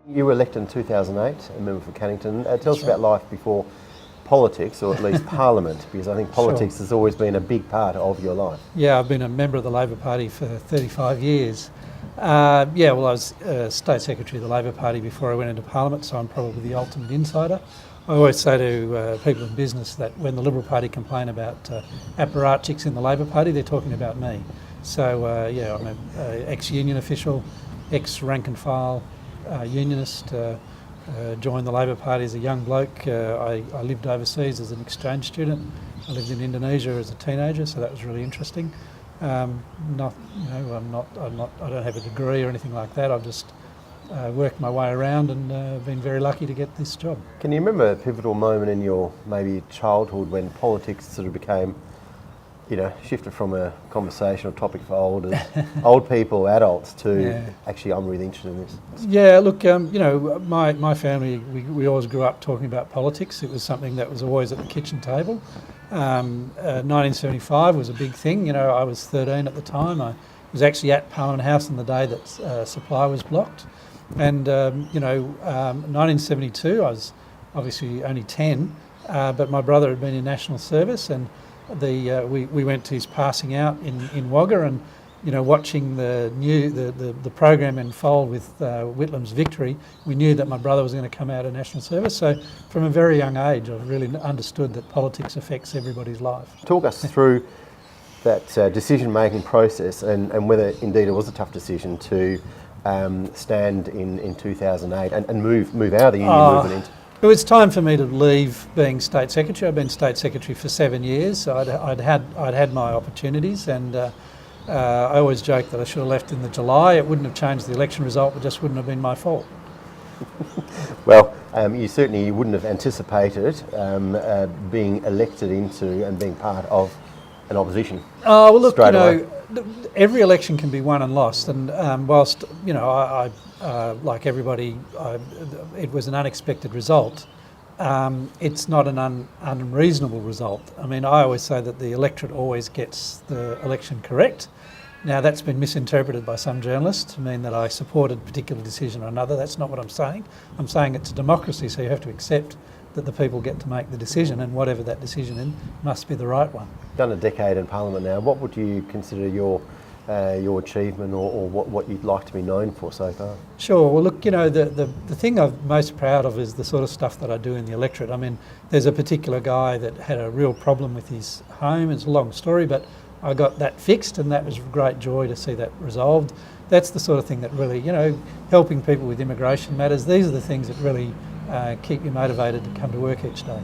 You were elected in 2008, a member for Cannington. Tell us about life before politics, or at least Parliament, because I think politics has always been a big part of your life. Yeah, I've been a member of the Labor Party for 35 years. I was State Secretary of the Labor Party before I went into Parliament, so I'm probably the ultimate insider. I always say to people in business that when the Liberal Party complain about apparatchiks in the Labor Party, they're talking about me. So I'm an ex-union official, ex-rank and file unionist, joined the Labor Party as a young bloke. I lived overseas as an exchange student. I lived in Indonesia as a teenager, so that was really interesting. I don't have a degree or anything like that. I've just worked my way around and been very lucky to get this job. Can you remember a pivotal moment in your maybe childhood when politics sort of became, shifted from a conversational topic for old people, adults, to actually I'm really interested in this? Yeah, look, my family, we always grew up talking about politics. It was something that was always at the kitchen table. 1975 was a big thing. I was 13 at the time. I was actually at Parliament House on the day that supply was blocked. And 1972, I was obviously only 10, but my brother had been in national service, and we went to his passing out in Wagga, and watching the program unfold with Whitlam's victory, we knew that my brother was going to come out of national service. So from a very young age, I really understood that politics affects everybody's life. Talk us through that decision-making process and whether indeed it was a tough decision to stand in 2008 and move out of the union movement into... It was time for me to leave being State Secretary. I've been State Secretary for 7 years, so I'd had my opportunities, and I always joke that I should have left in the July. It wouldn't have changed the election result, it just wouldn't have been my fault. Well, you certainly wouldn't have anticipated being elected into and being part of an opposition. Oh, well, look, every election can be won and lost, and whilst I like everybody, it was an unexpected result. It's not an unreasonable result. I mean, I always say that the electorate always gets the election correct. Now, that's been misinterpreted by some journalists to mean that I supported a particular decision or another. That's not what I'm saying. I'm saying it's a democracy, so you have to accept that the people get to make the decision, and whatever that decision is must be the right one. Done a decade in Parliament now. What would you consider your achievement or what you'd like to be known for so far? Sure. Well, look, the thing I'm most proud of is the sort of stuff that I do in the electorate. I mean, there's a particular guy that had a real problem with his home. It's a long story, but I got that fixed, and that was a great joy to see that resolved. That's the sort of thing that really, helping people with immigration matters. These are the things that really keep you motivated to come to work each day.